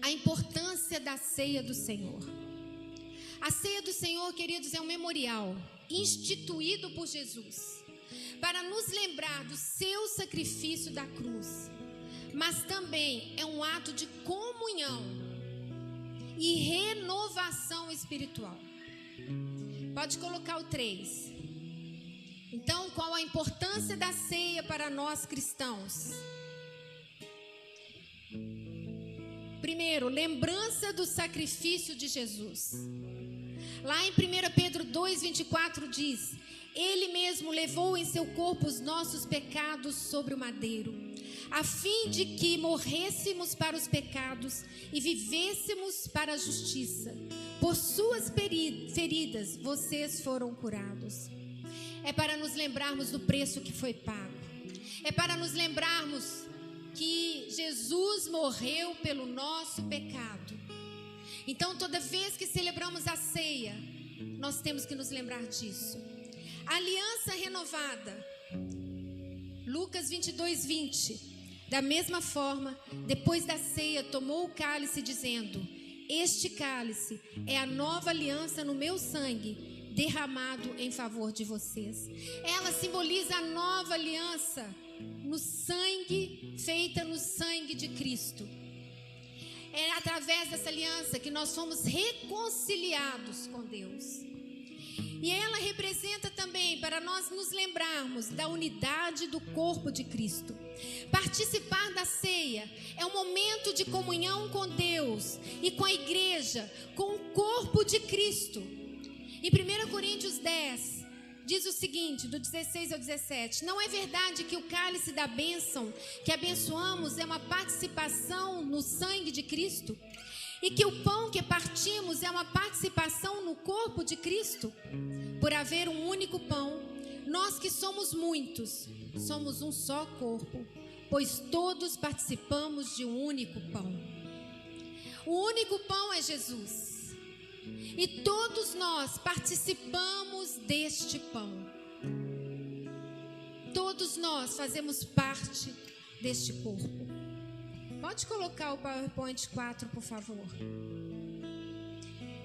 a importância da ceia do Senhor. A ceia do Senhor, queridos, é um memorial instituído por Jesus para nos lembrar do seu sacrifício da cruz, mas também é um ato de comunhão e renovação espiritual. Pode colocar o 3. Então, qual a importância da ceia para nós cristãos? Primeiro, lembrança do sacrifício de Jesus. Lá em 1 Pedro 2,24 diz: Ele mesmo levou em seu corpo os nossos pecados sobre o madeiro, a fim de que morrêssemos para os pecados e vivêssemos para a justiça. Por suas feridas vocês foram curados. É para nos lembrarmos do preço que foi pago. É para nos lembrarmos que Jesus morreu pelo nosso pecado. Então, toda vez que celebramos a ceia, nós temos que nos lembrar disso. Aliança renovada. Lucas 22:20. Da mesma forma, depois da ceia, tomou o cálice, dizendo: Este cálice é a nova aliança no meu sangue, derramado em favor de vocês. Ela simboliza a nova aliança no sangue, feita no sangue de Cristo. É através dessa aliança que nós fomos reconciliados com Deus. E ela representa também para nós nos lembrarmos da unidade do corpo de Cristo. Participar da ceia é um momento de comunhão com Deus e com a igreja, com o corpo de Cristo. Em 1 Coríntios 10, diz o seguinte, do 16 ao 17: Não é verdade que o cálice da bênção que abençoamos é uma participação no sangue de Cristo? E que o pão que partimos é uma participação no corpo de Cristo? Por haver um único pão, nós que somos muitos, somos um só corpo, pois todos participamos de um único pão. O único pão é Jesus. E todos nós participamos deste pão. Todos nós fazemos parte deste corpo. Pode colocar o PowerPoint 4, por favor.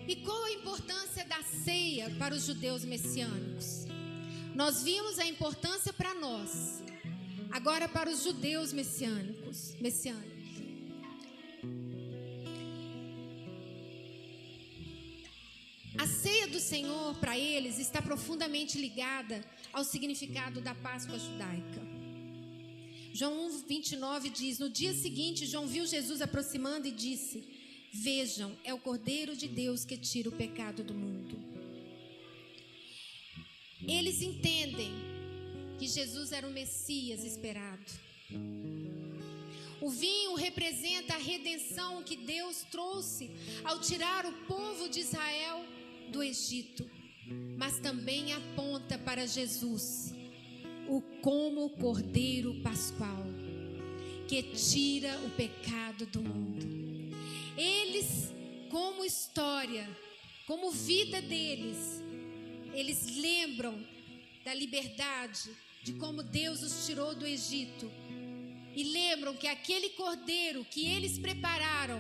E qual a importância da ceia para os judeus messiânicos? Nós vimos a importância para nós. Agora para os judeus messiânicos. A ceia do Senhor para eles está profundamente ligada ao significado da Páscoa judaica. João 1:29 diz: No dia seguinte, João viu Jesus aproximando e disse: Vejam, é o Cordeiro de Deus que tira o pecado do mundo. Eles entendem que Jesus era o Messias esperado. O vinho representa a redenção que Deus trouxe ao tirar o povo de Israel do Egito, mas também aponta para Jesus, como Cordeiro Pascual, que tira o pecado do mundo. Eles, como história, como vida deles, eles lembram da liberdade, de como Deus os tirou do Egito, e lembram que aquele cordeiro que eles prepararam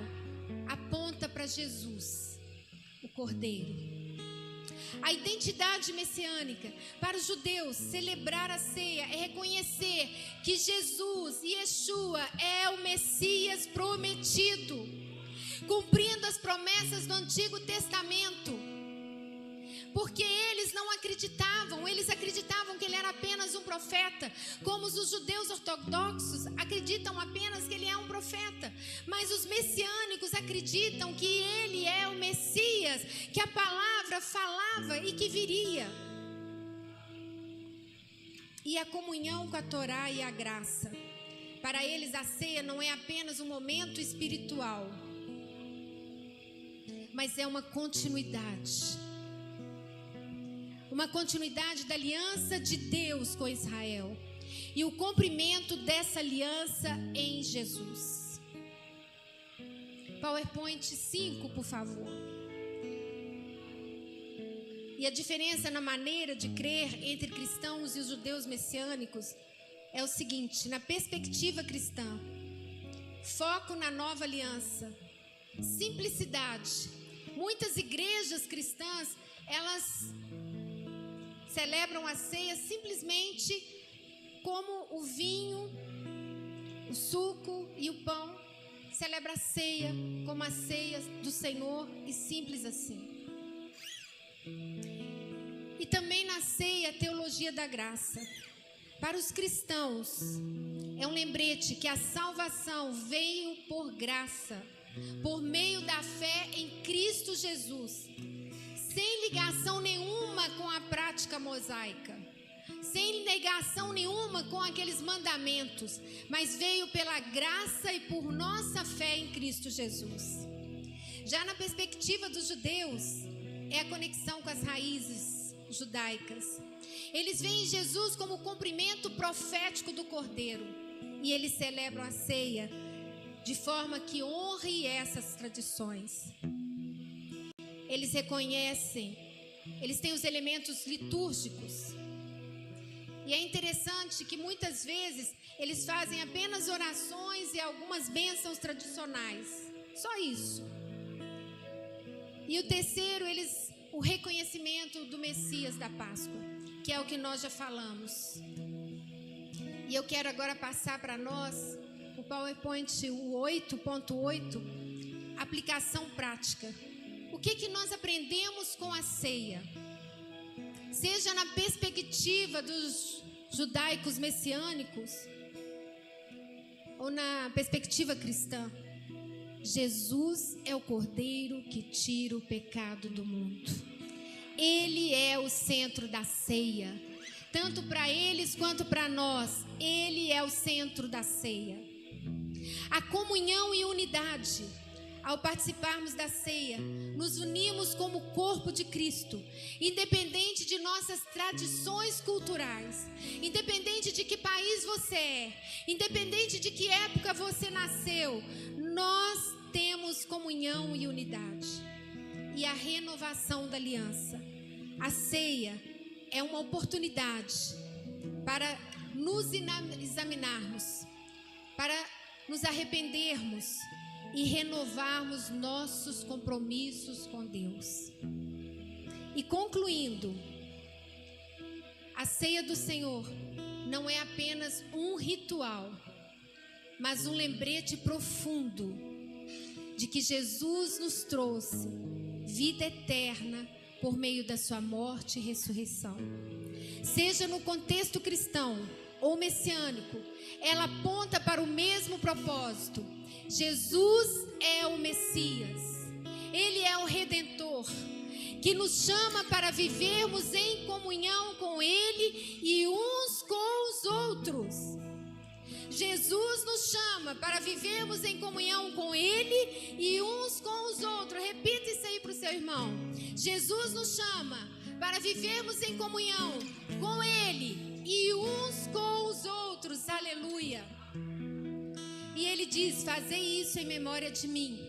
aponta para Jesus, o Cordeiro. A identidade messiânica para os judeus, celebrar a ceia é reconhecer que Jesus, Yeshua, é o Messias prometido, cumprindo as promessas do Antigo Testamento. Porque eles não acreditavam, eles acreditavam que ele era apenas um profeta, como os judeus ortodoxos acreditam apenas que ele é um profeta. Mas os messiânicos acreditam que ele é o Messias, que a palavra falava e que viria. E a comunhão com a Torá e a graça. Para eles a ceia não é apenas um momento espiritual, mas é uma continuidade. Uma continuidade da aliança de Deus com Israel e o cumprimento dessa aliança em Jesus. PowerPoint 5, por favor. E a diferença na maneira de crer entre cristãos e os judeus messiânicos é o seguinte: na perspectiva cristã, foco na nova aliança, simplicidade. Muitas igrejas cristãs, elas celebram a ceia simplesmente como o vinho, o suco e o pão. Celebra a ceia como a ceia do Senhor e simples assim. E também na ceia a teologia da graça. Para os cristãos, é um lembrete que a salvação veio por graça, por meio da fé em Cristo Jesus, sem ligação nenhuma com a prática mosaica, sem ligação nenhuma com aqueles mandamentos, mas veio pela graça e por nossa fé em Cristo Jesus. Já na perspectiva dos judeus, é a conexão com as raízes judaicas. Eles veem Jesus como o cumprimento profético do Cordeiro, e eles celebram a ceia de forma que honre essas tradições. Eles reconhecem, eles têm os elementos litúrgicos. E é interessante que muitas vezes eles fazem apenas orações e algumas bênçãos tradicionais. Só isso. E o terceiro, o reconhecimento do Messias da Páscoa, que é o que nós já falamos. E eu quero agora passar para nós o PowerPoint, o 8.8, aplicação prática. O que nós aprendemos com a ceia? Seja na perspectiva dos judaicos messiânicos ou na perspectiva cristã. Jesus é o Cordeiro que tira o pecado do mundo. Ele é o centro da ceia. Tanto para eles quanto para nós, Ele é o centro da ceia. A comunhão e unidade. Ao participarmos da ceia, nos unimos como corpo de Cristo, independente de nossas tradições culturais, independente de que país você é, independente de que época você nasceu, nós temos comunhão e unidade. E a renovação da aliança. A ceia é uma oportunidade para nos examinarmos, para nos arrependermos e renovarmos nossos compromissos com Deus. E concluindo, a ceia do Senhor não é apenas um ritual, mas um lembrete profundo de que Jesus nos trouxe vida eterna por meio da sua morte e ressurreição. Seja no contexto cristão ou messiânico, ela aponta para o mesmo propósito. Jesus é o Messias, Ele é o Redentor, que nos chama para vivermos em comunhão com Ele e uns com os outros. Jesus nos chama para vivermos em comunhão com Ele e uns com os outros. Repita isso aí para o seu irmão. Jesus nos chama para vivermos em comunhão com Ele e uns com os outros. Aleluia. E Ele diz: fazei isso em memória de mim.